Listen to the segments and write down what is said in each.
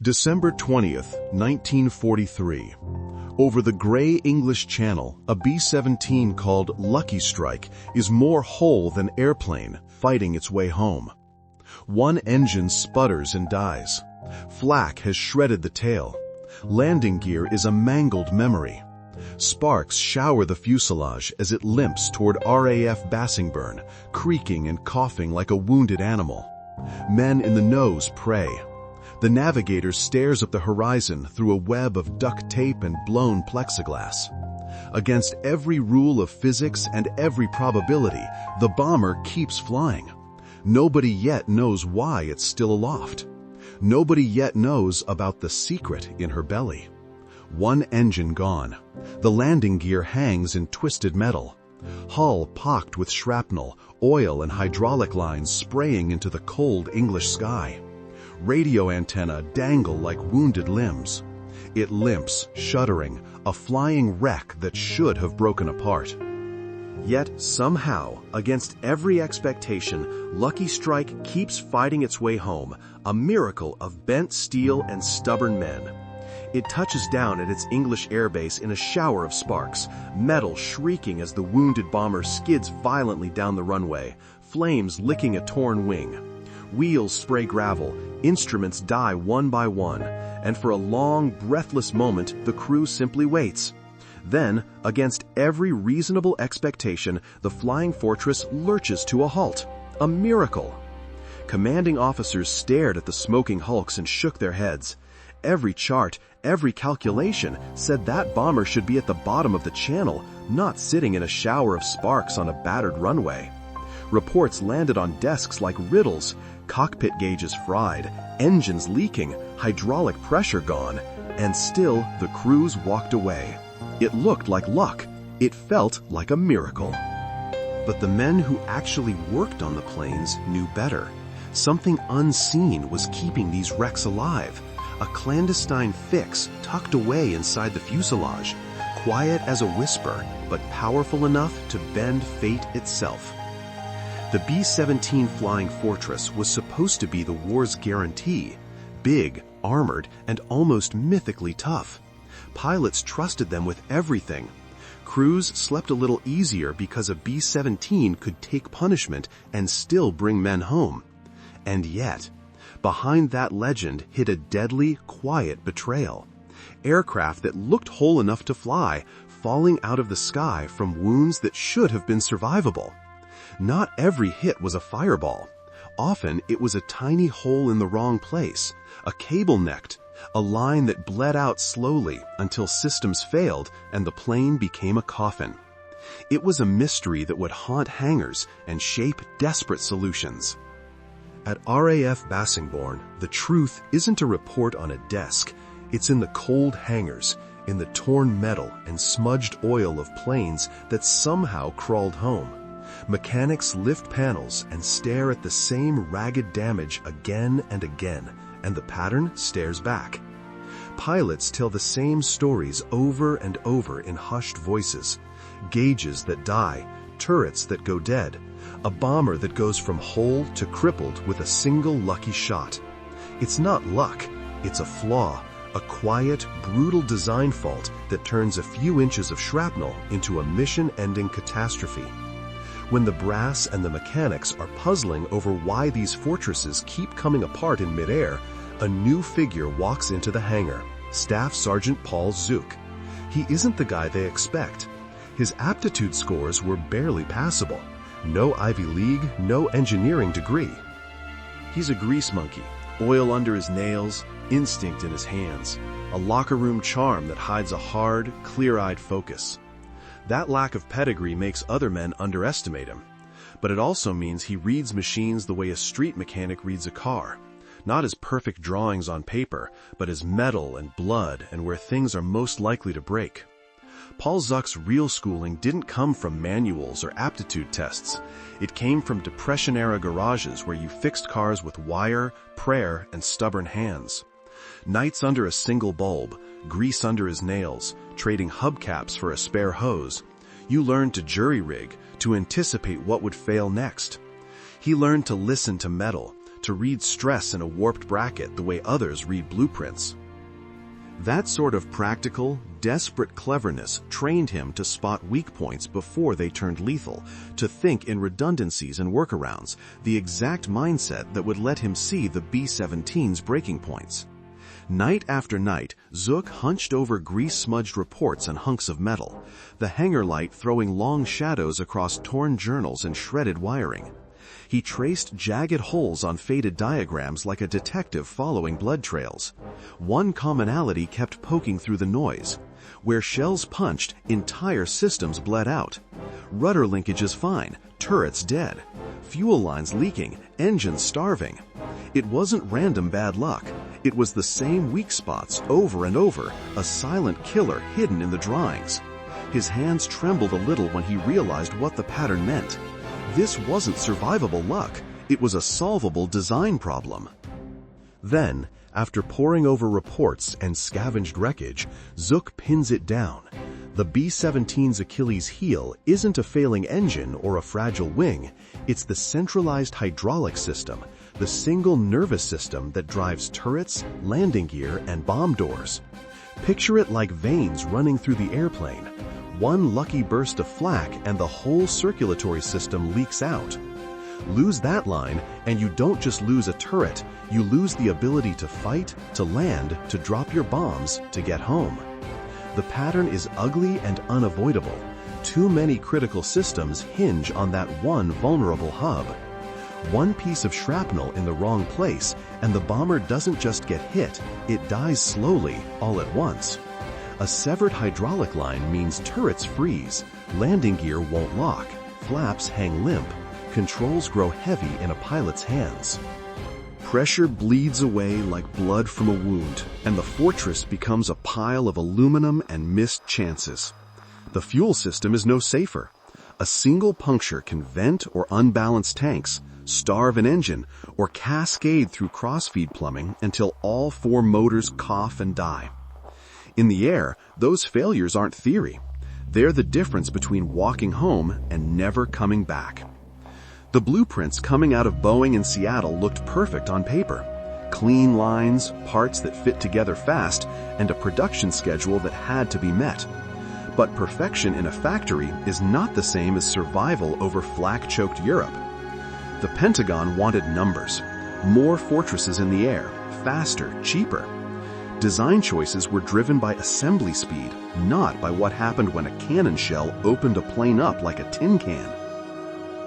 December 20th, 1943. Over the gray English Channel, a B-17 called Lucky Strike is more whole than airplane, fighting its way home. One engine sputters and dies. Flak has shredded the tail. Landing gear is a mangled memory. Sparks shower the fuselage as it limps toward RAF Bassingbourn, creaking and coughing like a wounded animal. Men in the nose pray. The navigator stares up the horizon through a web of duct tape and blown plexiglass. Against every rule of physics and every probability, the bomber keeps flying. Nobody yet knows why it's still aloft. Nobody yet knows about the secret in her belly. One engine gone. The landing gear hangs in twisted metal. Hull pocked with shrapnel, oil and hydraulic lines spraying into the cold English sky. Radio antenna dangle like wounded limbs. It limps, shuddering, a flying wreck that should have broken apart. Yet, somehow, against every expectation, Lucky Strike keeps fighting its way home, a miracle of bent steel and stubborn men. It touches down at its English airbase in a shower of sparks, metal shrieking as the wounded bomber skids violently down the runway, flames licking a torn wing. Wheels spray gravel, instruments die one by one, and for a long, breathless moment, the crew simply waits. Then, against every reasonable expectation, the Flying Fortress lurches to a halt. A miracle! Commanding officers stared at the smoking hulks and shook their heads. Every chart, every calculation said that bomber should be at the bottom of the channel, not sitting in a shower of sparks on a battered runway. Reports landed on desks like riddles, cockpit gauges fried, engines leaking, hydraulic pressure gone, and still the crews walked away. It looked like luck. It felt like a miracle. But the men who actually worked on the planes knew better. Something unseen was keeping these wrecks alive. A clandestine fix tucked away inside the fuselage, quiet as a whisper, but powerful enough to bend fate itself. The B-17 Flying Fortress was supposed to be the war's guarantee. Big, armored, and almost mythically tough. Pilots trusted them with everything. Crews slept a little easier because a B-17 could take punishment and still bring men home. And yet, behind that legend hid a deadly, quiet betrayal. Aircraft that looked whole enough to fly, falling out of the sky from wounds that should have been survivable. Not every hit was a fireball. Often it was a tiny hole in the wrong place, a cable necked, a line that bled out slowly until systems failed and the plane became a coffin. It was a mystery that would haunt hangars and shape desperate solutions. At RAF Bassingbourn, the truth isn't a report on a desk. It's in the cold hangars, in the torn metal and smudged oil of planes that somehow crawled home. Mechanics lift panels and stare at the same ragged damage again and again, and the pattern stares back. Pilots tell the same stories over and over in hushed voices. Gauges that die, turrets that go dead, a bomber that goes from whole to crippled with a single lucky shot. It's not luck, it's a flaw, a quiet, brutal design fault that turns a few inches of shrapnel into a mission-ending catastrophe. When the brass and the mechanics are puzzling over why these fortresses keep coming apart in midair, a new figure walks into the hangar, Staff Sergeant Paul Zuk. He isn't the guy they expect. His aptitude scores were barely passable. No Ivy League, no engineering degree. He's a grease monkey, oil under his nails, instinct in his hands, a locker room charm that hides a hard, clear-eyed focus. That lack of pedigree makes other men underestimate him. But it also means he reads machines the way a street mechanic reads a car. Not as perfect drawings on paper, but as metal and blood and where things are most likely to break. Paul Zuk's real schooling didn't come from manuals or aptitude tests. It came from Depression-era garages where you fixed cars with wire, prayer, and stubborn hands. Nights under a single bulb, grease under his nails, trading hubcaps for a spare hose. You learned to jury-rig, to anticipate what would fail next. He learned to listen to metal, to read stress in a warped bracket the way others read blueprints. That sort of practical, desperate cleverness trained him to spot weak points before they turned lethal, to think in redundancies and workarounds, the exact mindset that would let him see the B-17's breaking points. Night after night, Zuk hunched over grease-smudged reports and hunks of metal, the hangar light throwing long shadows across torn journals and shredded wiring. He traced jagged holes on faded diagrams like a detective following blood trails. One commonality kept poking through the noise. Where shells punched, entire systems bled out. Rudder linkages fine, turrets dead. Fuel lines leaking, engines starving. It wasn't random bad luck. It was the same weak spots over and over, a silent killer hidden in the drawings. His hands trembled a little when he realized what the pattern meant. This wasn't survivable luck, it was a solvable design problem. Then, after poring over reports and scavenged wreckage, Zuk pins it down. The B-17's Achilles heel isn't a failing engine or a fragile wing, it's the centralized hydraulic system, the single nervous system that drives turrets, landing gear, and bomb doors. Picture it like veins running through the airplane. One lucky burst of flak and the whole circulatory system leaks out. Lose that line, and you don't just lose a turret, you lose the ability to fight, to land, to drop your bombs, to get home. The pattern is ugly and unavoidable. Too many critical systems hinge on that one vulnerable hub. One piece of shrapnel in the wrong place, and the bomber doesn't just get hit, it dies slowly, all at once. A severed hydraulic line means turrets freeze, landing gear won't lock, flaps hang limp, controls grow heavy in a pilot's hands. Pressure bleeds away like blood from a wound, and the fortress becomes a pile of aluminum and missed chances. The fuel system is no safer. A single puncture can vent or unbalance tanks, starve an engine, or cascade through crossfeed plumbing until all four motors cough and die. In the air, those failures aren't theory. They're the difference between walking home and never coming back. The blueprints coming out of Boeing in Seattle looked perfect on paper. Clean lines, parts that fit together fast, and a production schedule that had to be met. But perfection in a factory is not the same as survival over flak-choked Europe. The Pentagon wanted numbers. More fortresses in the air, faster, cheaper. Design choices were driven by assembly speed, not by what happened when a cannon shell opened a plane up like a tin can.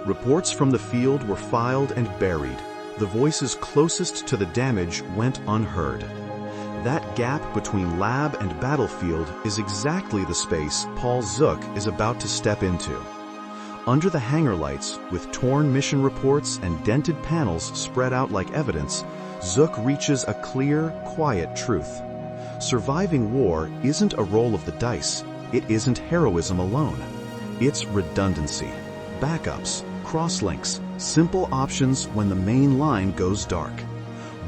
Reports from the field were filed and buried. The voices closest to the damage went unheard. That gap between lab and battlefield is exactly the space Paul Zuk is about to step into. Under the hangar lights, with torn mission reports and dented panels spread out like evidence, Zuk reaches a clear, quiet truth. Surviving war isn't a roll of the dice. It isn't heroism alone. It's redundancy, backups, crosslinks, simple options when the main line goes dark.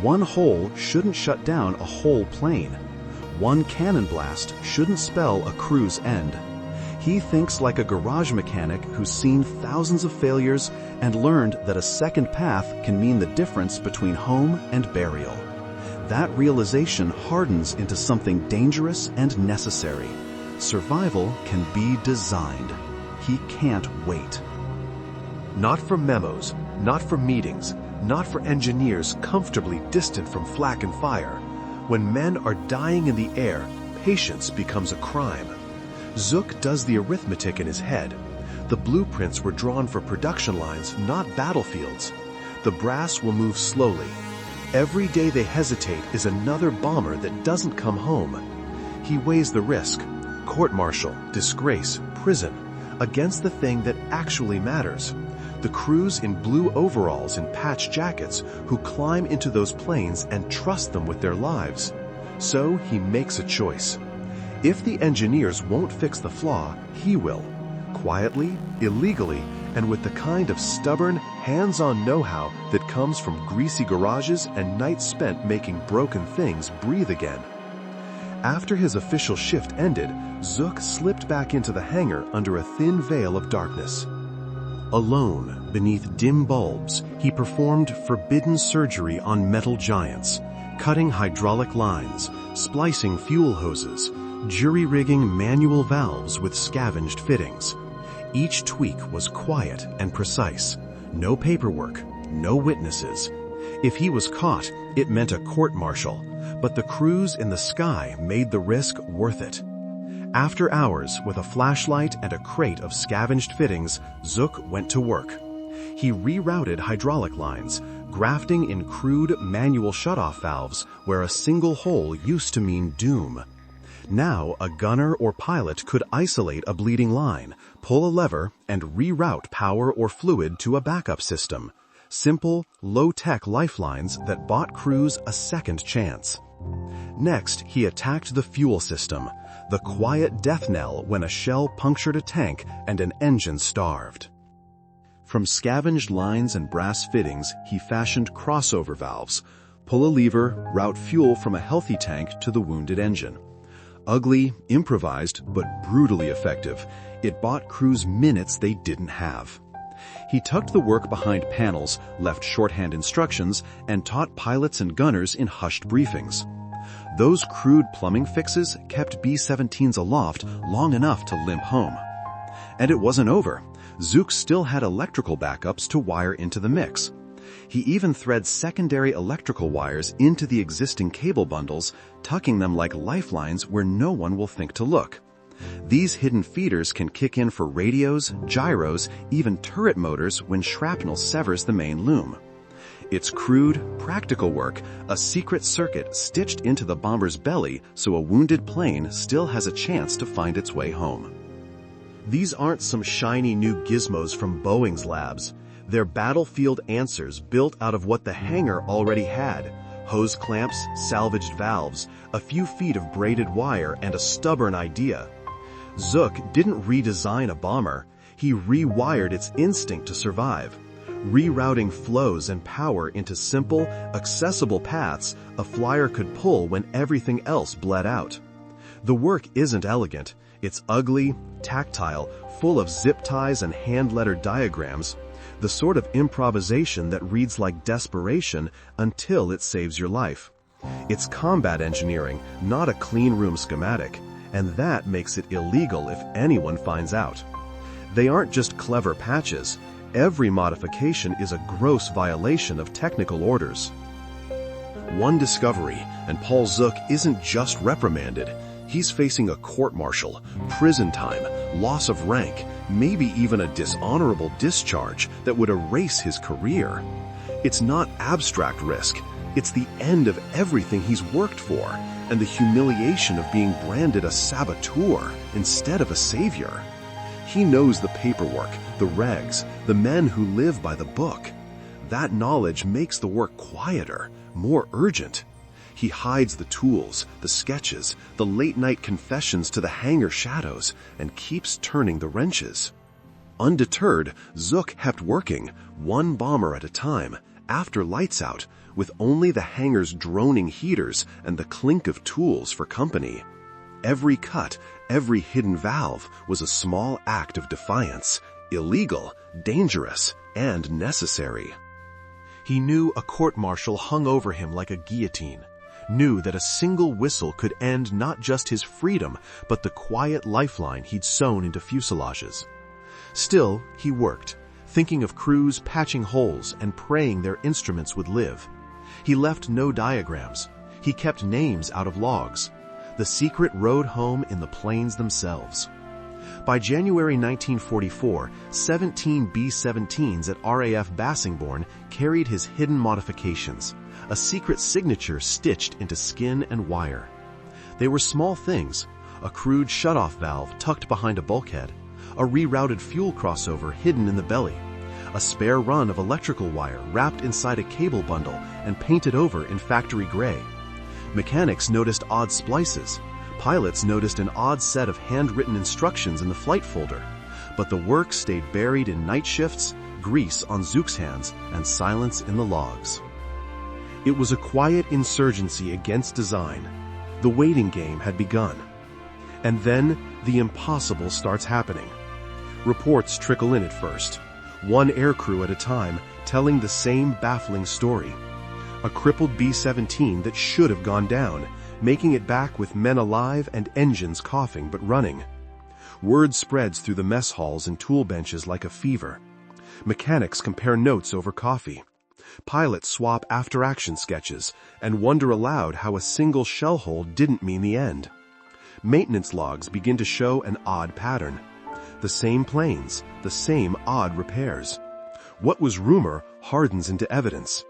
One hole shouldn't shut down a whole plane. One cannon blast shouldn't spell a crew's end. He thinks like a garage mechanic who's seen thousands of failures and learned that a second path can mean the difference between home and burial. That realization hardens into something dangerous and necessary. Survival can be designed. He can't wait. Not for memos, not for meetings, not for engineers comfortably distant from flak and fire. When men are dying in the air, patience becomes a crime. Zuk does the arithmetic in his head. The blueprints were drawn for production lines, not battlefields. The brass will move slowly. Every day they hesitate is another bomber that doesn't come home. He weighs the risk, court-martial, disgrace, prison, against the thing that actually matters. The crews in blue overalls and patch jackets who climb into those planes and trust them with their lives. So he makes a choice. If the engineers won't fix the flaw, he will. Quietly, illegally, and with the kind of stubborn, hands-on know-how that comes from greasy garages and nights spent making broken things breathe again. After his official shift ended, Zuk slipped back into the hangar under a thin veil of darkness. Alone, beneath dim bulbs, he performed forbidden surgery on metal giants, cutting hydraulic lines, splicing fuel hoses, jury-rigging manual valves with scavenged fittings. Each tweak was quiet and precise. No paperwork, no witnesses. If he was caught, it meant a court-martial, but the cruise in the sky made the risk worth it. After hours, with a flashlight and a crate of scavenged fittings, Zuk went to work. He rerouted hydraulic lines, grafting in crude manual shutoff valves where a single hole used to mean doom. Now, a gunner or pilot could isolate a bleeding line, pull a lever, and reroute power or fluid to a backup system. Simple, low-tech lifelines that bought crews a second chance. Next, he attacked the fuel system, the quiet death knell when a shell punctured a tank and an engine starved. From scavenged lines and brass fittings, he fashioned crossover valves. Pull a lever, route fuel from a healthy tank to the wounded engine. Ugly, improvised, but brutally effective, it bought crews minutes they didn't have. He tucked the work behind panels, left shorthand instructions, and taught pilots and gunners in hushed briefings. Those crude plumbing fixes kept B-17s aloft long enough to limp home. And it wasn't over. Zuk still had electrical backups to wire into the mix. He even thread secondary electrical wires into the existing cable bundles, tucking them like lifelines where no one will think to look. These hidden feeders can kick in for radios, gyros, even turret motors when shrapnel severs the main loom. It's crude, practical work, a secret circuit stitched into the bomber's belly so a wounded plane still has a chance to find its way home. These aren't some shiny new gizmos from Boeing's labs. They're battlefield answers built out of what the hangar already had: hose clamps, salvaged valves, a few feet of braided wire, and a stubborn idea. Zuk didn't redesign a bomber. He rewired its instinct to survive. Rerouting flows and power into simple, accessible paths a flyer could pull when everything else bled out. The work isn't elegant. It's ugly, tactile, full of zip ties and hand-lettered diagrams, the sort of improvisation that reads like desperation until it saves your life. It's combat engineering, not a clean room schematic, and that makes it illegal if anyone finds out. They aren't just clever patches. Every modification is a gross violation of technical orders. One discovery, and Paul Zuk isn't just reprimanded. He's facing a court-martial, prison time, loss of rank, maybe even a dishonorable discharge that would erase his career. It's not abstract risk. It's the end of everything he's worked for, and the humiliation of being branded a saboteur instead of a savior. He knows the paperwork, the regs, the men who live by the book. That knowledge makes the work quieter, more urgent. He hides the tools, the sketches, the late-night confessions to the hangar shadows, and keeps turning the wrenches. Undeterred, Zuk kept working, one bomber at a time, after lights out, with only the hangar's droning heaters and the clink of tools for company. Every cut, every hidden valve was a small act of defiance, illegal, dangerous, and necessary. He knew a court-martial hung over him like a guillotine, knew that a single whistle could end not just his freedom, but the quiet lifeline he'd sewn into fuselages. Still, he worked, thinking of crews patching holes and praying their instruments would live. He left no diagrams. He kept names out of logs. The secret road home in the planes themselves. By January 1944, 17 B-17s at RAF Bassingbourn carried his hidden modifications, a secret signature stitched into skin and wire. They were small things: a crude shutoff valve tucked behind a bulkhead, a rerouted fuel crossover hidden in the belly, a spare run of electrical wire wrapped inside a cable bundle and painted over in factory gray. Mechanics noticed odd splices. Pilots noticed an odd set of handwritten instructions in the flight folder. But the work stayed buried in night shifts, grease on Zuk's hands, and silence in the logs. It was a quiet insurgency against design. The waiting game had begun. And then the impossible starts happening. Reports trickle in at first. one aircrew at a time, telling the same baffling story. A crippled B-17 that should have gone down, making it back with men alive and engines coughing but running. Word spreads through the mess halls and tool benches like a fever. Mechanics compare notes over coffee. Pilots swap after-action sketches and wonder aloud how a single shell hole didn't mean the end. Maintenance logs begin to show an odd pattern. The same planes, the same odd repairs. What was rumor hardens into evidence.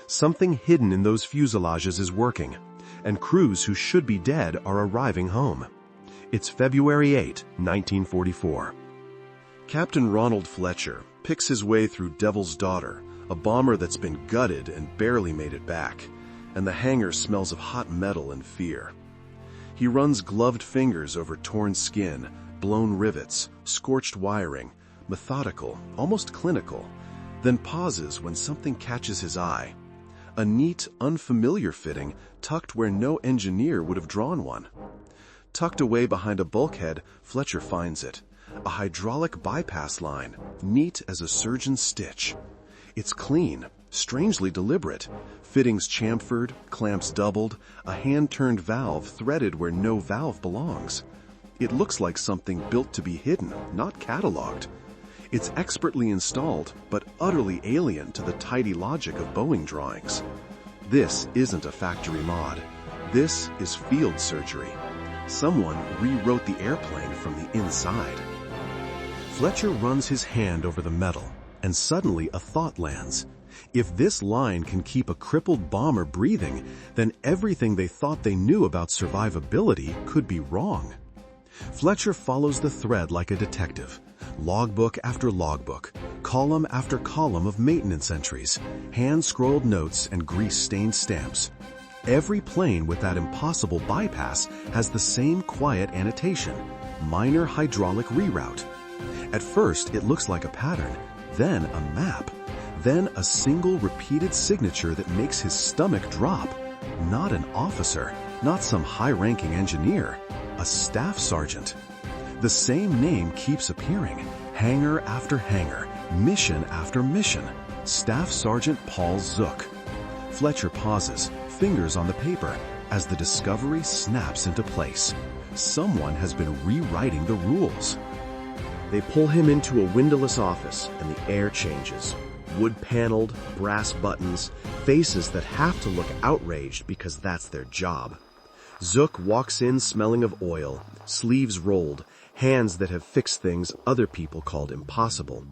Something hidden in those fuselages is working, and crews who should be dead are arriving home. It's February 8, 1944. Captain Ronald Fletcher picks his way through Devil's Daughter, a bomber that's been gutted and barely made it back, and the hangar smells of hot metal and fear. He runs gloved fingers over torn skin, blown rivets, scorched wiring, methodical, almost clinical, then pauses when something catches his eye. A neat, unfamiliar fitting tucked where no engineer would have drawn one. Tucked away behind a bulkhead, Fletcher finds it. A hydraulic bypass line, neat as a surgeon's stitch. It's clean, strangely deliberate. Fittings chamfered, clamps doubled, a hand-turned valve threaded where no valve belongs. It looks like something built to be hidden, not cataloged. It's expertly installed, but utterly alien to the tidy logic of Boeing drawings. This isn't a factory mod. This is field surgery. Someone rewrote the airplane from the inside. Fletcher runs his hand over the metal, and suddenly a thought lands. If this line can keep a crippled bomber breathing, then everything they thought they knew about survivability could be wrong. Fletcher follows the thread like a detective. Logbook after logbook, column after column of maintenance entries, hand-scrolled notes and grease-stained stamps. Every plane with that impossible bypass has the same quiet annotation, minor hydraulic reroute. At first, it looks like a pattern, then a map, then a single repeated signature that makes his stomach drop. Not an officer, not some high-ranking engineer, a staff sergeant. The same name keeps appearing, hangar after hangar, mission after mission. Staff Sergeant Paul Zuk. Fletcher pauses, fingers on the paper, as the discovery snaps into place. Someone has been rewriting the rules. They pull him into a windowless office, and the air changes. Wood-paneled, brass buttons, faces that have to look outraged because that's their job. Zuk walks in smelling of oil, sleeves rolled, hands that have fixed things other people called impossible.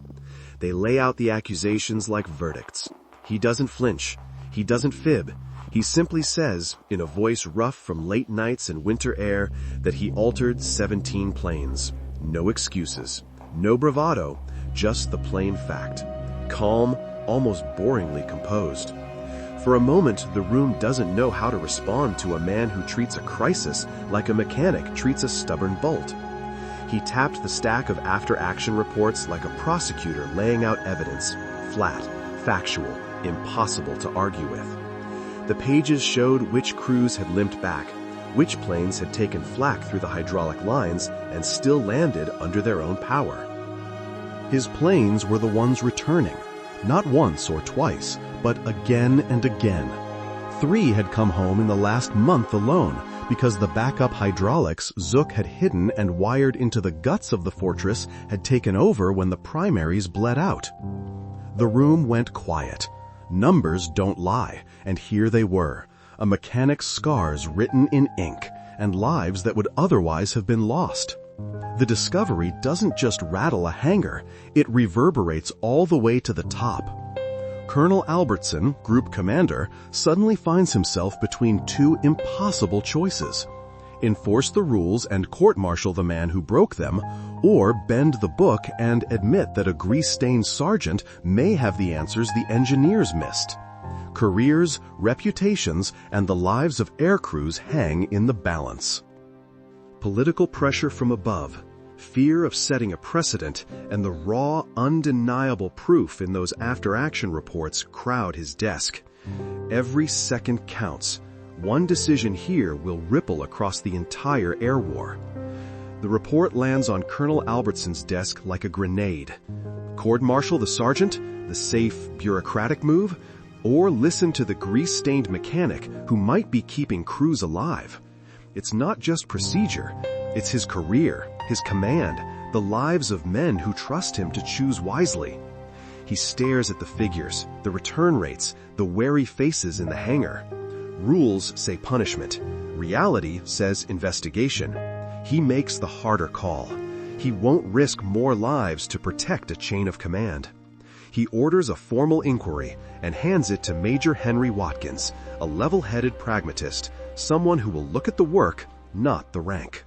They lay out the accusations like verdicts. He doesn't flinch. He doesn't fib. He simply says, in a voice rough from late nights and winter air, that he altered 17 planes. No excuses. No bravado. Just the plain fact. Calm, almost boringly composed. For a moment, the room doesn't know how to respond to a man who treats a crisis like a mechanic treats a stubborn bolt. He tapped the stack of after-action reports like a prosecutor laying out evidence, flat, factual, impossible to argue with. The pages showed which crews had limped back, which planes had taken flak through the hydraulic lines and still landed under their own power. His planes were the ones returning, not once or twice, but again and again. 3 had come home in the last month alone, because the backup hydraulics Zuk had hidden and wired into the guts of the fortress had taken over when the primaries bled out. The room went quiet. Numbers don't lie, and here they were, a mechanic's scars written in ink, and lives that would otherwise have been lost. The discovery doesn't just rattle a hangar, it reverberates all the way to the top. Colonel Albertson, group commander, suddenly finds himself between 2 impossible choices. Enforce the rules and court-martial the man who broke them, or bend the book and admit that a grease-stained sergeant may have the answers the engineers missed. Careers, reputations, and the lives of air crews hang in the balance. Political pressure from above, fear of setting a precedent, and the raw, undeniable proof in those after-action reports crowd his desk. Every second counts. One decision here will ripple across the entire air war. The report lands on Colonel Albertson's desk like a grenade. Court-martial the sergeant, the safe, bureaucratic move, or listen to the grease-stained mechanic who might be keeping crews alive? It's not just procedure, it's his career, his command, the lives of men who trust him to choose wisely. He stares at the figures, the return rates, the wary faces in the hangar. Rules say punishment. Reality says investigation. He makes the harder call. He won't risk more lives to protect a chain of command. He orders a formal inquiry and hands it to Major Henry Watkins, a level-headed pragmatist, someone who will look at the work, not the rank.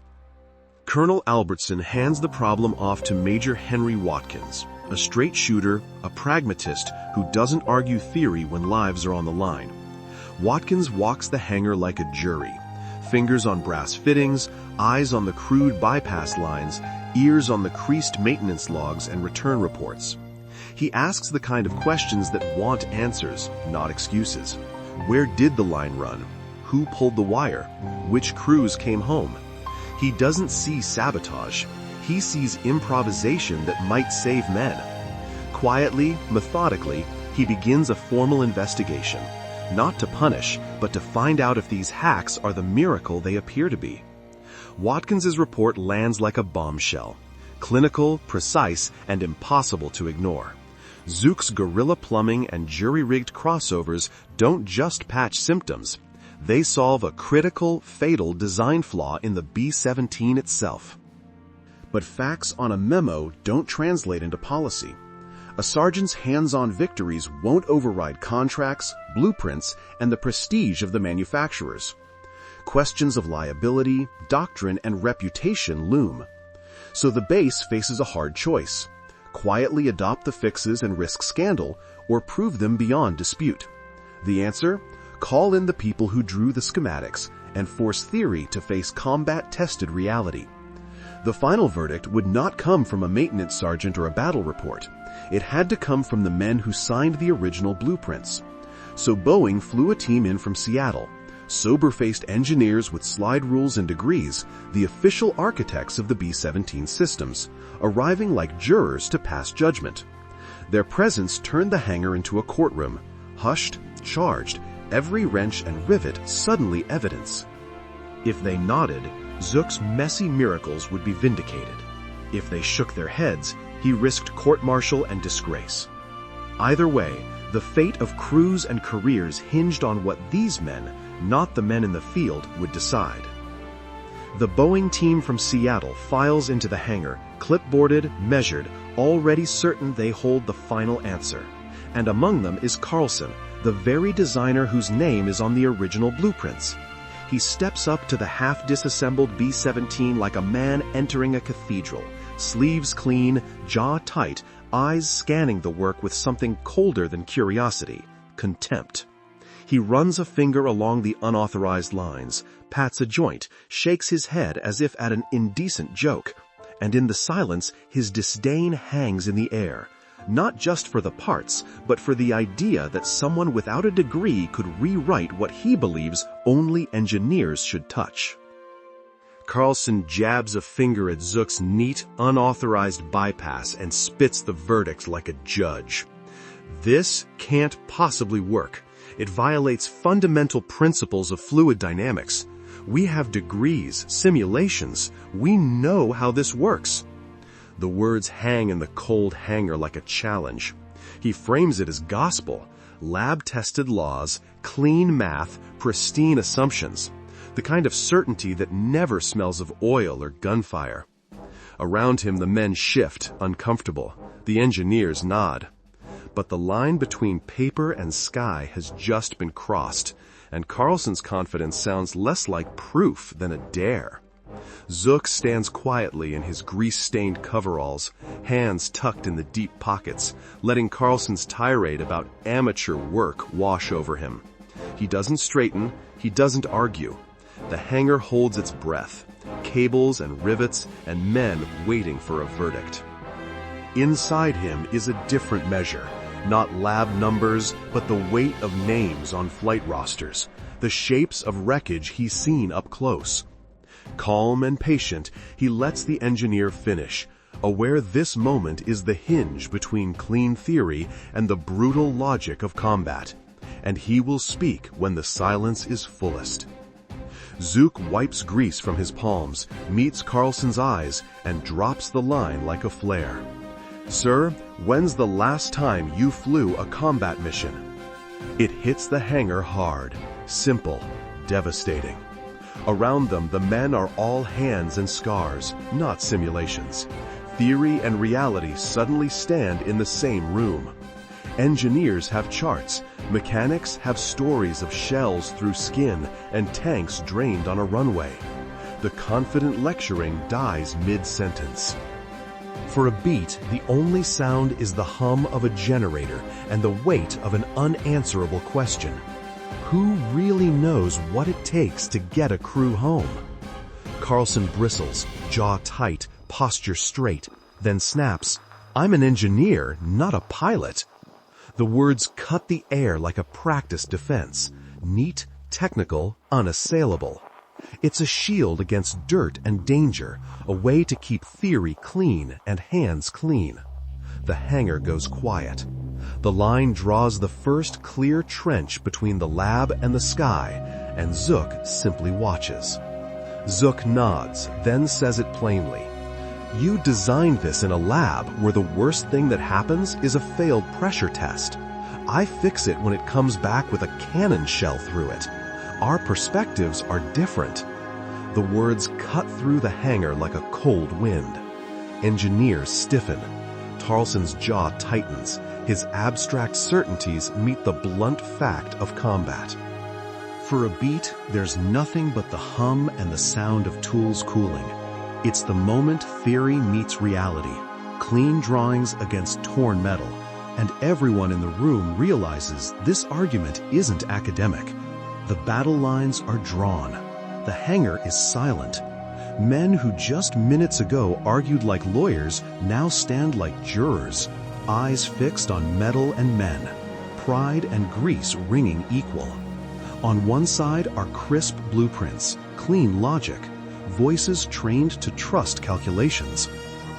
Colonel Albertson hands the problem off to Major Henry Watkins, a straight shooter, a pragmatist who doesn't argue theory when lives are on the line. Watkins walks the hangar like a jury, fingers on brass fittings, eyes on the crude bypass lines, ears on the creased maintenance logs and return reports. He asks the kind of questions that want answers, not excuses. Where did the line run? Who pulled the wire? Which crews came home? He doesn't see sabotage. He sees improvisation that might save men. Quietly, methodically, he begins a formal investigation, not to punish, but to find out if these hacks are the miracle they appear to be. Watkins's report lands like a bombshell, clinical, precise, and impossible to ignore. Zuk's guerrilla plumbing and jury-rigged crossovers don't just patch symptoms. They solve a critical, fatal design flaw in the B-17 itself. But facts on a memo don't translate into policy. A sergeant's hands-on victories won't override contracts, blueprints, and the prestige of the manufacturers. Questions of liability, doctrine, and reputation loom. So the base faces a hard choice: quietly adopt the fixes and risk scandal, or prove them beyond dispute. The answer? Call in the people who drew the schematics and force theory to face combat-tested reality. The final verdict would not come from a maintenance sergeant or a battle report. It had to come from the men who signed the original blueprints. So Boeing flew a team in from Seattle, sober-faced engineers with slide rules and degrees, the official architects of the B-17 systems, arriving like jurors to pass judgment. Their presence turned the hangar into a courtroom, hushed, charged, every wrench and rivet suddenly evidence. If they nodded, Zuk's messy miracles would be vindicated. If they shook their heads, he risked court-martial and disgrace. Either way, the fate of crews and careers hinged on what these men, not the men in the field, would decide. The Boeing team from Seattle files into the hangar, clipboarded, measured, already certain they hold the final answer. And among them is Carlson, the very designer whose name is on the original blueprints. He steps up to the half-disassembled B-17 like a man entering a cathedral, sleeves clean, jaw tight, eyes scanning the work with something colder than curiosity, contempt. He runs a finger along the unauthorized lines, pats a joint, shakes his head as if at an indecent joke, and in the silence his disdain hangs in the air, not just for the parts, but for the idea that someone without a degree could rewrite what he believes only engineers should touch. Carlson jabs a finger at Zuk's neat, unauthorized bypass and spits the verdict like a judge. This can't possibly work. It violates fundamental principles of fluid dynamics. We have degrees, simulations. We know how this works. The words hang in the cold hangar like a challenge. He frames it as gospel, lab-tested laws, clean math, pristine assumptions, the kind of certainty that never smells of oil or gunfire. Around him the men shift, uncomfortable. The engineers nod. But the line between paper and sky has just been crossed, and Carlson's confidence sounds less like proof than a dare. Zuk stands quietly in his grease-stained coveralls, hands tucked in the deep pockets, letting Carlson's tirade about amateur work wash over him. He doesn't straighten, he doesn't argue. The hangar holds its breath, cables and rivets and men waiting for a verdict. Inside him is a different measure, not lab numbers, but the weight of names on flight rosters, the shapes of wreckage he's seen up close. Calm and patient, he lets the engineer finish, aware this moment is the hinge between clean theory and the brutal logic of combat, and he will speak when the silence is fullest. Zuk wipes grease from his palms, meets Carlson's eyes, and drops the line like a flare. "Sir, when's the last time you flew a combat mission?" It hits the hangar hard, simple, devastating. Around them, the men are all hands and scars, not simulations. Theory and reality suddenly stand in the same room. Engineers have charts, mechanics have stories of shells through skin and tanks drained on a runway. The confident lecturing dies mid-sentence. For a beat, the only sound is the hum of a generator and the weight of an unanswerable question. Who really knows what it takes to get a crew home? Carlson bristles, jaw tight, posture straight, then snaps, "I'm an engineer, not a pilot." The words cut the air like a practice defense, neat, technical, unassailable. It's a shield against dirt and danger, a way to keep theory clean and hands clean. The hangar goes quiet. The line draws the first clear trench between the lab and the sky, and Zuk simply watches. Zuk nods, then says it plainly. "You designed this in a lab where the worst thing that happens is a failed pressure test. I fix it when it comes back with a cannon shell through it. Our perspectives are different." The words cut through the hangar like a cold wind. Engineers stiffen. Carlson's jaw tightens. His abstract certainties meet the blunt fact of combat. For a beat, there's nothing but the hum and the sound of tools cooling. It's the moment theory meets reality, clean drawings against torn metal, and everyone in the room realizes this argument isn't academic. The battle lines are drawn. The hangar is silent. Men who just minutes ago argued like lawyers now stand like jurors, eyes fixed on metal and men, pride and grease ringing equal. On one side are crisp blueprints, clean logic, voices trained to trust calculations.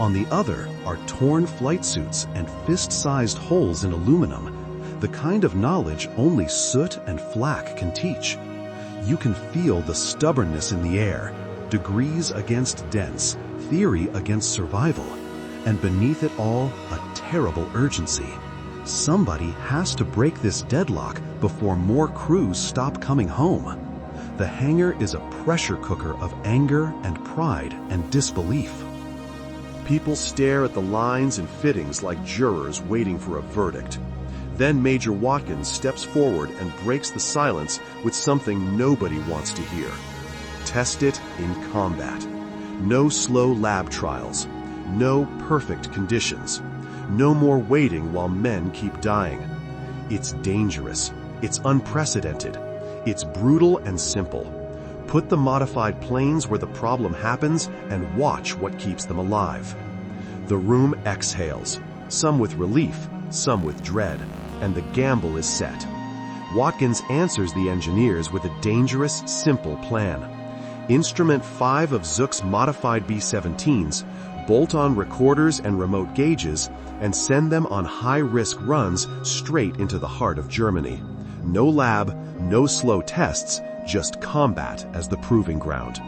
On the other are torn flight suits and fist-sized holes in aluminum, the kind of knowledge only soot and flak can teach. You can feel the stubbornness in the air, degrees against dents, theory against survival, and beneath it all, a terrible urgency. Somebody has to break this deadlock before more crews stop coming home. The hangar is a pressure cooker of anger and pride and disbelief. People stare at the lines and fittings like jurors waiting for a verdict. Then Major Watkins steps forward and breaks the silence with something nobody wants to hear. Test it in combat. No slow lab trials. No perfect conditions. No more waiting while men keep dying. It's dangerous. It's unprecedented. It's brutal and simple. Put the modified planes where the problem happens and watch what keeps them alive. The room exhales, some with relief, some with dread, and the gamble is set. Watkins answers the engineers with a dangerous, simple plan. Instrument 5 of Zuk's modified B-17s, bolt on recorders and remote gauges, and send them on high-risk runs straight into the heart of Germany. No lab, no slow tests, just combat as the proving ground.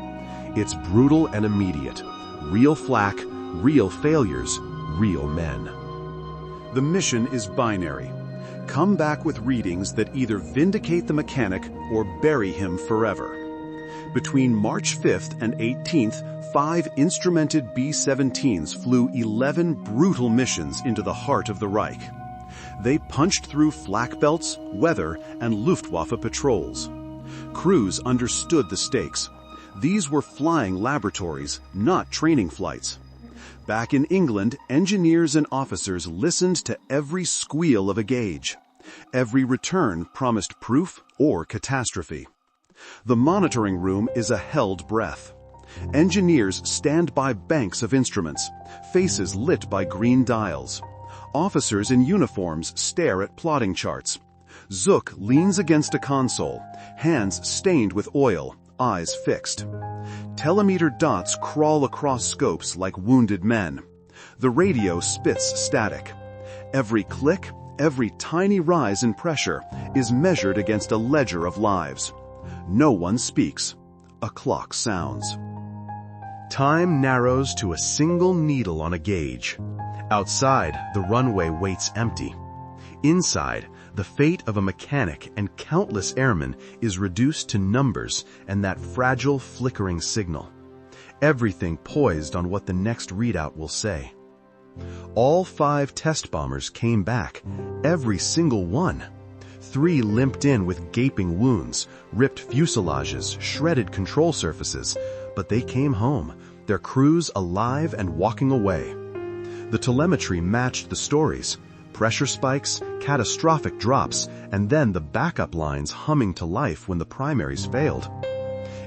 It's brutal and immediate. Real flak, real failures, real men. The mission is binary. Come back with readings that either vindicate the mechanic or bury him forever. Between March 5th and 18th, 5 instrumented B-17s flew 11 brutal missions into the heart of the Reich. They punched through flak belts, weather, and Luftwaffe patrols. Crews understood the stakes. These were flying laboratories, not training flights. Back in England, engineers and officers listened to every squeal of a gauge. Every return promised proof or catastrophe. The monitoring room is a held breath. Engineers stand by banks of instruments, faces lit by green dials. Officers in uniforms stare at plotting charts. Zuk leans against a console, hands stained with oil, eyes fixed. Telemeter dots crawl across scopes like wounded men. The radio spits static. Every click, every tiny rise in pressure is measured against a ledger of lives. No one speaks. A clock sounds. Time narrows to a single needle on a gauge. Outside, the runway waits empty. Inside, the fate of a mechanic and countless airmen is reduced to numbers and that fragile, flickering signal. Everything poised on what the next readout will say. All 5 test bombers came back, every single one. 3 limped in with gaping wounds, ripped fuselages, shredded control surfaces, but they came home, their crews alive and walking away. The telemetry matched the stories. Pressure spikes, catastrophic drops, and then the backup lines humming to life when the primaries failed.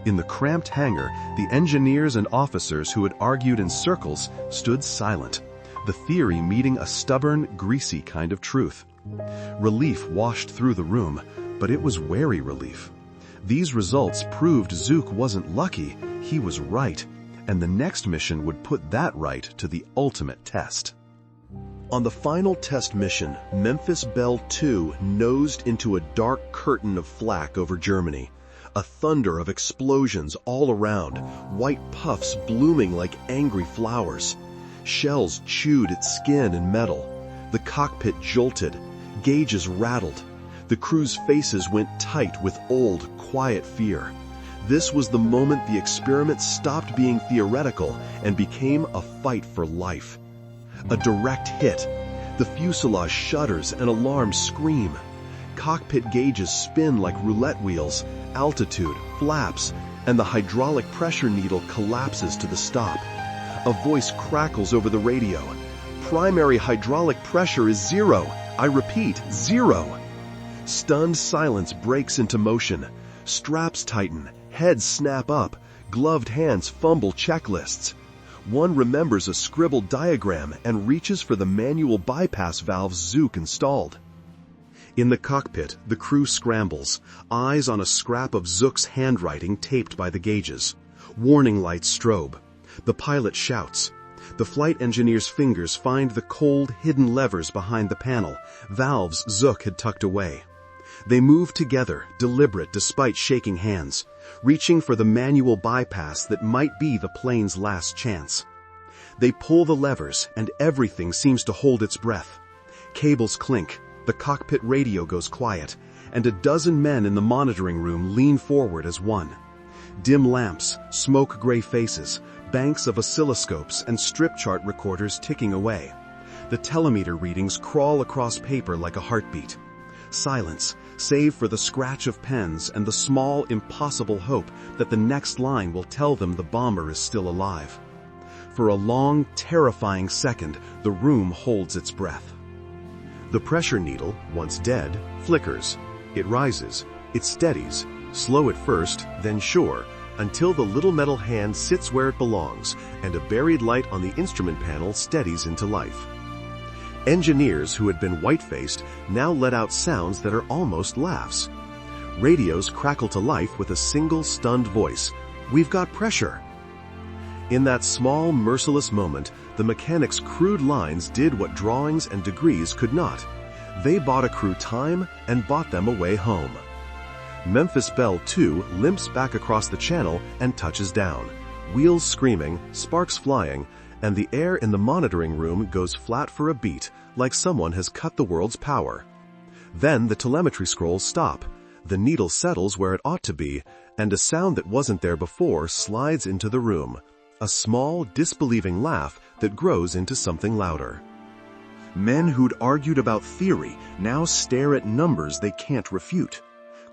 In the cramped hangar, the engineers and officers who had argued in circles stood silent, the theory meeting a stubborn, greasy kind of truth. Relief washed through the room, but it was wary relief. These results proved Zuk wasn't lucky, he was right, and the next mission would put that right to the ultimate test. On the final test mission, Memphis Belle II nosed into a dark curtain of flak over Germany. A thunder of explosions all around, white puffs blooming like angry flowers. Shells chewed at skin and metal. The cockpit jolted. Gauges rattled. The crew's faces went tight with old, quiet fear. This was the moment the experiment stopped being theoretical and became a fight for life. A direct hit. The fuselage shudders and alarms scream. Cockpit gauges spin like roulette wheels, altitude, flaps, and the hydraulic pressure needle collapses to the stop. A voice crackles over the radio. Primary hydraulic pressure is 0. I repeat, 0. Stunned silence breaks into motion. Straps tighten, heads snap up, gloved hands fumble checklists. One remembers a scribbled diagram and reaches for the manual bypass valves Zuk installed. In the cockpit, the crew scrambles, eyes on a scrap of Zuk's handwriting taped by the gauges. Warning lights strobe. The pilot shouts. The flight engineer's fingers find the cold, hidden levers behind the panel, valves Zuk had tucked away. They move together, deliberate despite shaking hands, reaching for the manual bypass that might be the plane's last chance. They pull the levers, and everything seems to hold its breath. Cables clink, the cockpit radio goes quiet, and a dozen men in the monitoring room lean forward as one. Dim lamps, smoke-gray faces, banks of oscilloscopes and strip chart recorders ticking away. The telemeter readings crawl across paper like a heartbeat. Silence, save for the scratch of pens and the small, impossible hope that the next line will tell them the bomber is still alive. For a long, terrifying second, the room holds its breath. The pressure needle, once dead, flickers. It rises. It steadies, slow at first, then sure, until the little metal hand sits where it belongs and a buried light on the instrument panel steadies into life. Engineers who had been white-faced now let out sounds that are almost laughs. Radios crackle to life with a single stunned voice. "We've got pressure." In that small, merciless moment, the mechanics' crude lines did what drawings and degrees could not. They bought a crew time and bought them a way home. Memphis Belle II limps back across the channel and touches down. Wheels screaming, sparks flying, and the air in the monitoring room goes flat for a beat, like someone has cut the world's power. Then the telemetry scrolls stop, the needle settles where it ought to be, and a sound that wasn't there before slides into the room, a small, disbelieving laugh that grows into something louder. Men who'd argued about theory now stare at numbers they can't refute.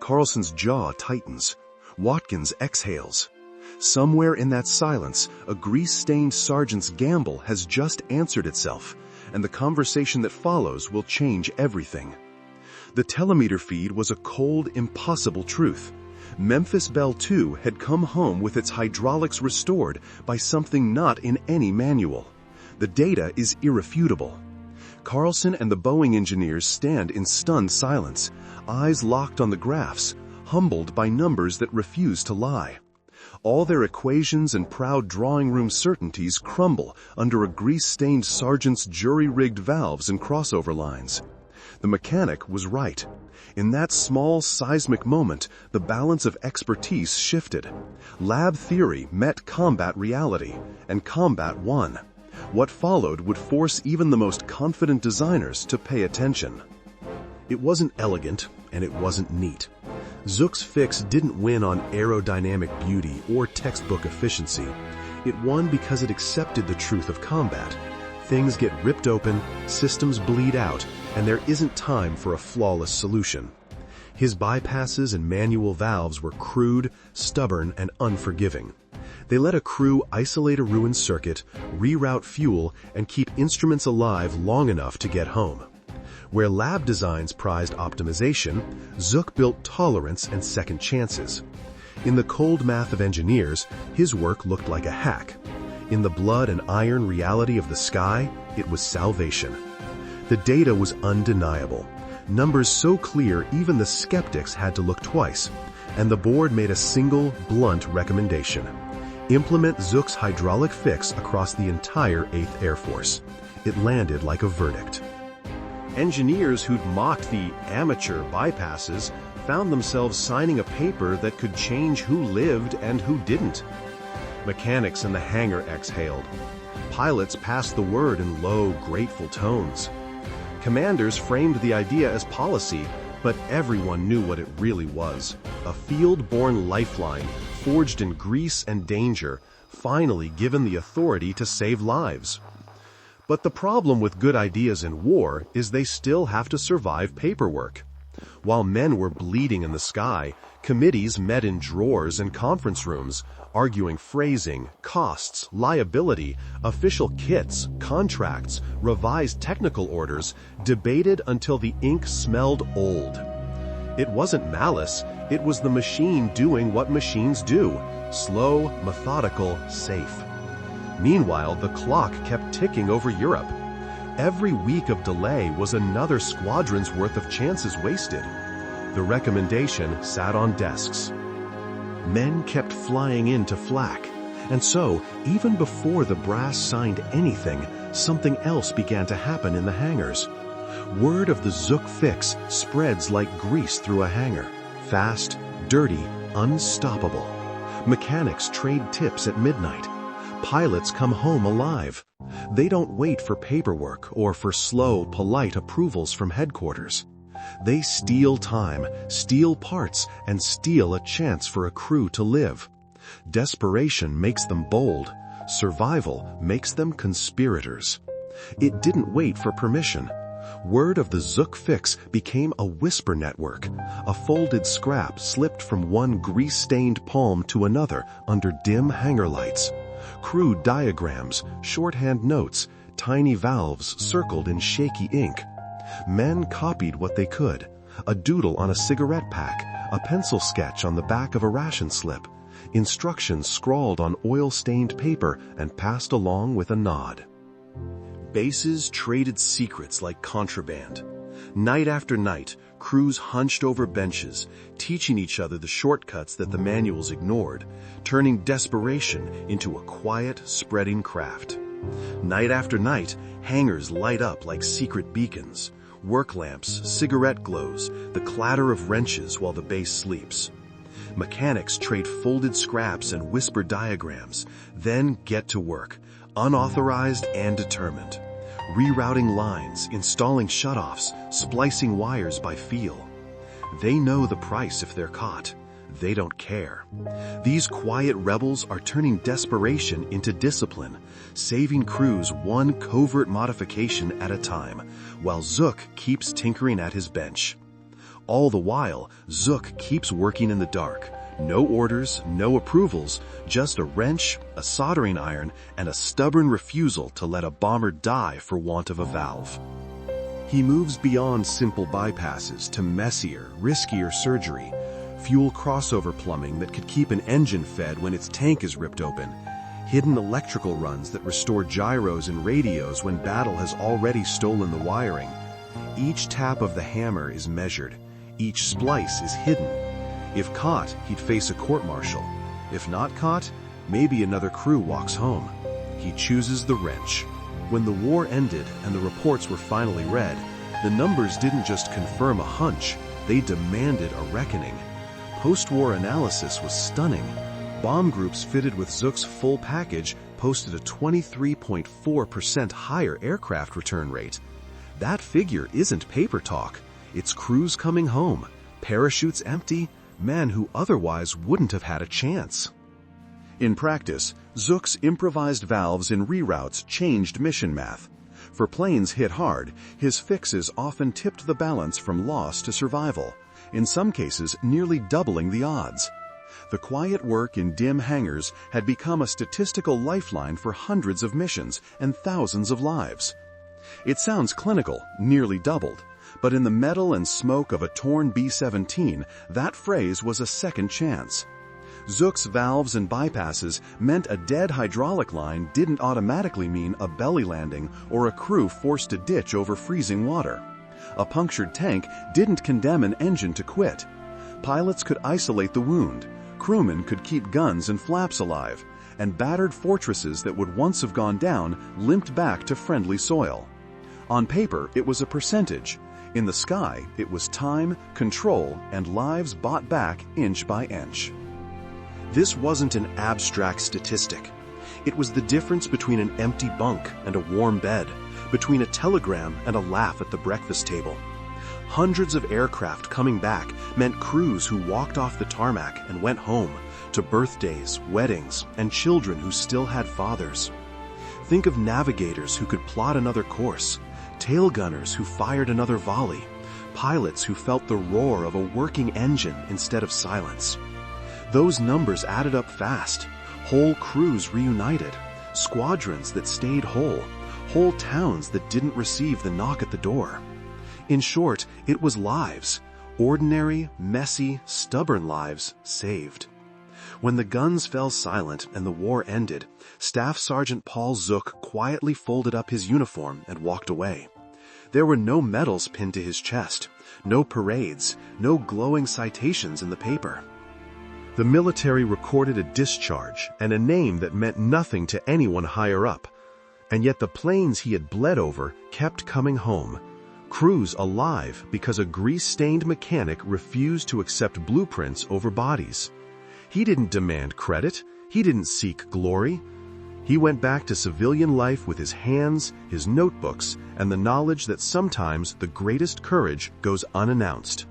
Carlson's jaw tightens. Watkins exhales. Somewhere in that silence, a grease-stained sergeant's gamble has just answered itself, and the conversation that follows will change everything. The telemeter feed was a cold, impossible truth. Memphis Belle II had come home with its hydraulics restored by something not in any manual. The data is irrefutable. Carlson and the Boeing engineers stand in stunned silence, eyes locked on the graphs, humbled by numbers that refuse to lie. All their equations and proud drawing room certainties crumble under a grease-stained sergeant's jury-rigged valves and crossover lines. The mechanic was right. In that small seismic moment, the balance of expertise shifted. Lab theory met combat reality, and combat won. What followed would force even the most confident designers to pay attention. It wasn't elegant, and it wasn't neat. Zuk's fix didn't win on aerodynamic beauty or textbook efficiency. It won because it accepted the truth of combat. Things get ripped open, systems bleed out, and there isn't time for a flawless solution. His bypasses and manual valves were crude, stubborn, and unforgiving. They let a crew isolate a ruined circuit, reroute fuel, and keep instruments alive long enough to get home. Where lab designs prized optimization, Zuk built tolerance and second chances. In the cold math of engineers, his work looked like a hack. In the blood and iron reality of the sky, it was salvation. The data was undeniable. Numbers so clear even the skeptics had to look twice. And the board made a single, blunt recommendation. Implement Zuk's hydraulic fix across the entire 8th Air Force. It landed like a verdict. Engineers who'd mocked the amateur bypasses found themselves signing a paper that could change who lived and who didn't. Mechanics in the hangar exhaled. Pilots passed the word in low, grateful tones. Commanders framed the idea as policy, but everyone knew what it really was. A field-born lifeline, forged in grease and danger, finally given the authority to save lives. But the problem with good ideas in war is they still have to survive paperwork. While men were bleeding in the sky, committees met in drawers and conference rooms, arguing phrasing, costs, liability, official kits, contracts, revised technical orders, debated until the ink smelled old. It wasn't malice, it was the machine doing what machines do: slow, methodical, safe. Meanwhile, the clock kept ticking over Europe. Every week of delay was another squadron's worth of chances wasted. The recommendation sat on desks. Men kept flying into flak, and so, even before the brass signed anything, something else began to happen in the hangars. Word of the Zuk fix spreads like grease through a hangar. Fast, dirty, unstoppable. Mechanics trade tips at midnight. Pilots come home alive. They don't wait for paperwork or for slow, polite approvals from headquarters. They steal time, steal parts, and steal a chance for a crew to live. Desperation makes them bold. Survival makes them conspirators. It didn't wait for permission. Word of the Zuk fix became a whisper network. A folded scrap slipped from one grease-stained palm to another under dim hangar lights. Crude diagrams, shorthand notes, tiny valves circled in shaky ink. Men copied what they could: a doodle on a cigarette pack, a pencil sketch on the back of a ration slip, instructions scrawled on oil-stained paper and passed along with a nod. Bases traded secrets like contraband. Night after night, crews hunched over benches, teaching each other the shortcuts that the manuals ignored, turning desperation into a quiet, spreading craft. Night after night, hangars light up like secret beacons. Work lamps, cigarette glows, the clatter of wrenches while the base sleeps. Mechanics trade folded scraps and whisper diagrams, then get to work, unauthorized and determined. Rerouting lines, installing shutoffs, splicing wires by feel. They know the price if they're caught. They don't care. These quiet rebels are turning desperation into discipline, saving crews one covert modification at a time, while Zuk keeps tinkering at his bench. All the while, Zuk keeps working in the dark. No orders, no approvals, just a wrench, a soldering iron, and a stubborn refusal to let a bomber die for want of a valve. He moves beyond simple bypasses to messier, riskier surgery. Fuel crossover plumbing that could keep an engine fed when its tank is ripped open. Hidden electrical runs that restore gyros and radios when battle has already stolen the wiring. Each tap of the hammer is measured. Each splice is hidden. If caught, he'd face a court-martial. If not caught, maybe another crew walks home. He chooses the wrench. When the war ended and the reports were finally read, the numbers didn't just confirm a hunch, they demanded a reckoning. Post-war analysis was stunning. Bomb groups fitted with Zuk's full package posted a 23.4% higher aircraft return rate. That figure isn't paper talk. It's crews coming home, parachutes empty, men who otherwise wouldn't have had a chance. In practice, Zuk's improvised valves in reroutes changed mission math. For planes hit hard, his fixes often tipped the balance from loss to survival, in some cases nearly doubling the odds. The quiet work in dim hangars had become a statistical lifeline for hundreds of missions and thousands of lives. It sounds clinical, nearly doubled, but in the metal and smoke of a torn B-17, that phrase was a second chance. Zuk's valves and bypasses meant a dead hydraulic line didn't automatically mean a belly landing or a crew forced to ditch over freezing water. A punctured tank didn't condemn an engine to quit. Pilots could isolate the wound, crewmen could keep guns and flaps alive, and battered fortresses that would once have gone down limped back to friendly soil. On paper, it was a percentage. In the sky, it was time, control, and lives bought back inch by inch. This wasn't an abstract statistic. It was the difference between an empty bunk and a warm bed, between a telegram and a laugh at the breakfast table. Hundreds of aircraft coming back meant crews who walked off the tarmac and went home, to birthdays, weddings, and children who still had fathers. Think of navigators who could plot another course, tail gunners who fired another volley, pilots who felt the roar of a working engine instead of silence. Those numbers added up fast. Whole crews reunited, squadrons that stayed whole towns that didn't receive the knock at the door. In short, it was lives, ordinary, messy, stubborn lives saved. When the guns fell silent and the war ended, Staff Sergeant Paul Zuk quietly folded up his uniform and walked away. There were no medals pinned to his chest, no parades, no glowing citations in the paper. The military recorded a discharge and a name that meant nothing to anyone higher up. And yet the planes he had bled over kept coming home. Crews alive because a grease-stained mechanic refused to accept blueprints over bodies. He didn't demand credit. He didn't seek glory. He went back to civilian life with his hands, his notebooks, and the knowledge that sometimes the greatest courage goes unannounced.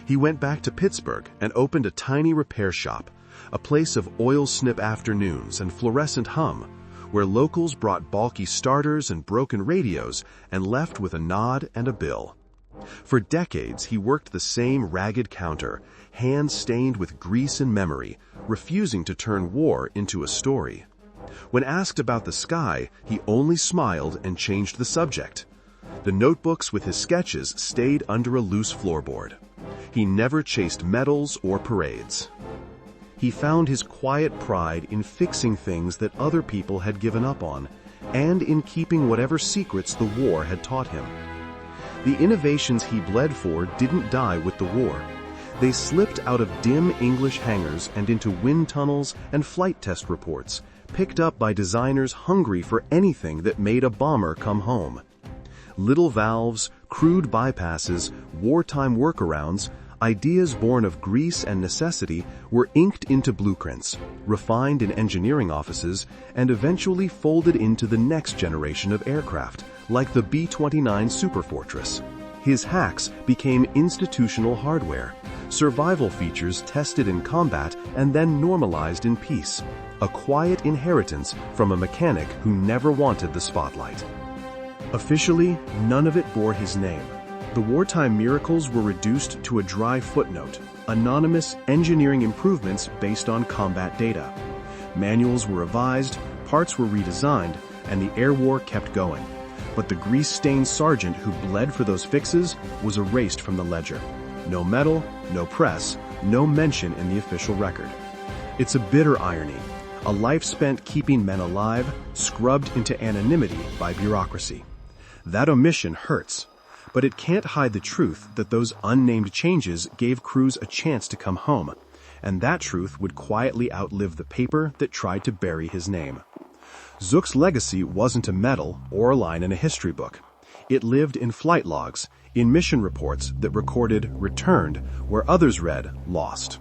He went back to Pittsburgh and opened a tiny repair shop, a place of oil snip afternoons and fluorescent hum, where locals brought bulky starters and broken radios and left with a nod and a bill. For decades, he worked the same ragged counter, hands stained with grease and memory, refusing to turn war into a story. When asked about the sky, he only smiled and changed the subject. The notebooks with his sketches stayed under a loose floorboard. He never chased medals or parades. He found his quiet pride in fixing things that other people had given up on, and in keeping whatever secrets the war had taught him. The innovations he bled for didn't die with the war. They slipped out of dim English hangars and into wind tunnels and flight test reports, picked up by designers hungry for anything that made a bomber come home. Little valves, crude bypasses, wartime workarounds, ideas born of grease and necessity were inked into blueprints, refined in engineering offices, and eventually folded into the next generation of aircraft, like the B-29 Superfortress. His hacks became institutional hardware, survival features tested in combat and then normalized in peace, a quiet inheritance from a mechanic who never wanted the spotlight. Officially, none of it bore his name. The wartime miracles were reduced to a dry footnote, anonymous engineering improvements based on combat data. Manuals were revised, parts were redesigned, and the air war kept going. But the grease-stained sergeant who bled for those fixes was erased from the ledger. No medal, no press, no mention in the official record. It's a bitter irony, a life spent keeping men alive, scrubbed into anonymity by bureaucracy. That omission hurts, but it can't hide the truth that those unnamed changes gave crews a chance to come home, and that truth would quietly outlive the paper that tried to bury his name. Zuk's legacy wasn't a medal or a line in a history book. It lived in flight logs, in mission reports that recorded returned where others read lost.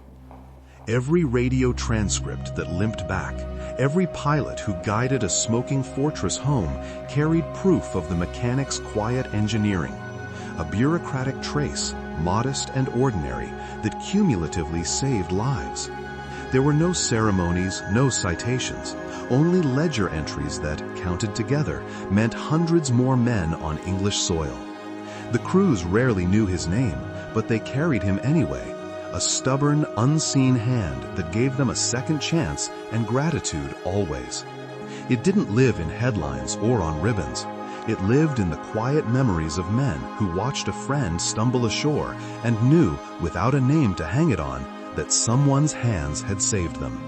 Every radio transcript that limped back, every pilot who guided a smoking fortress home carried proof of the mechanic's quiet engineering, a bureaucratic trace, modest and ordinary, that cumulatively saved lives. There were no ceremonies, no citations, only ledger entries that, counted together, meant hundreds more men on English soil. The crews rarely knew his name, but they carried him anyway, a stubborn, unseen hand that gave them a second chance and gratitude always. It didn't live in headlines or on ribbons. It lived in the quiet memories of men who watched a friend stumble ashore and knew, without a name to hang it on, that someone's hands had saved them.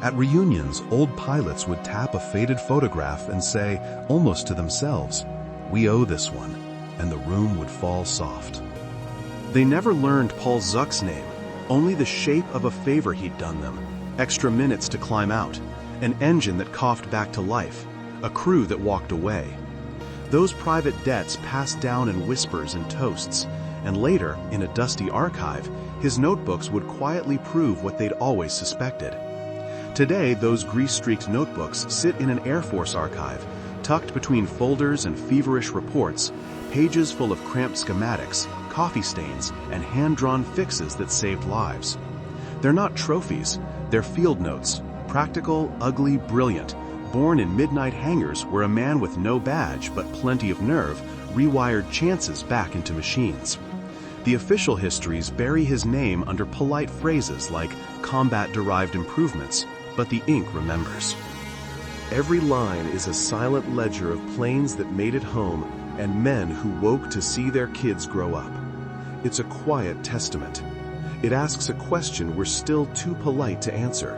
At reunions, old pilots would tap a faded photograph and say, almost to themselves, "We owe this one," and the room would fall soft. They never learned Paul Zuk's name, only the shape of a favor he'd done them, extra minutes to climb out, an engine that coughed back to life, a crew that walked away. Those private debts passed down in whispers and toasts, and later, in a dusty archive, his notebooks would quietly prove what they'd always suspected. Today, those grease-streaked notebooks sit in an Air Force archive, tucked between folders and feverish reports, pages full of cramped schematics, coffee stains, and hand-drawn fixes that saved lives. They're not trophies, they're field notes, practical, ugly, brilliant, born in midnight hangars where a man with no badge but plenty of nerve rewired chances back into machines. The official histories bury his name under polite phrases like combat-derived improvements, but the ink remembers. Every line is a silent ledger of planes that made it home and men who woke to see their kids grow up. It's a quiet testament. It asks a question we're still too polite to answer.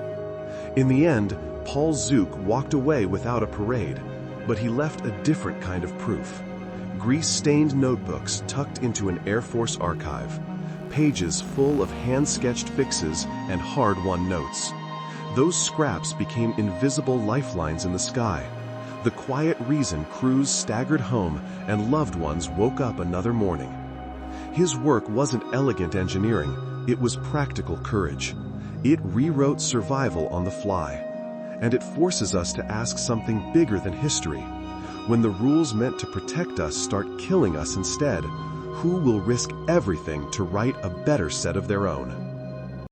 In the end, Paul Zuk walked away without a parade, but he left a different kind of proof. Grease-stained notebooks tucked into an Air Force archive, pages full of hand-sketched fixes and hard-won notes. Those scraps became invisible lifelines in the sky, the quiet reason crews staggered home and loved ones woke up another morning. His work wasn't elegant engineering, it was practical courage. It rewrote survival on the fly. And it forces us to ask something bigger than history. When the rules meant to protect us start killing us instead, who will risk everything to write a better set of their own?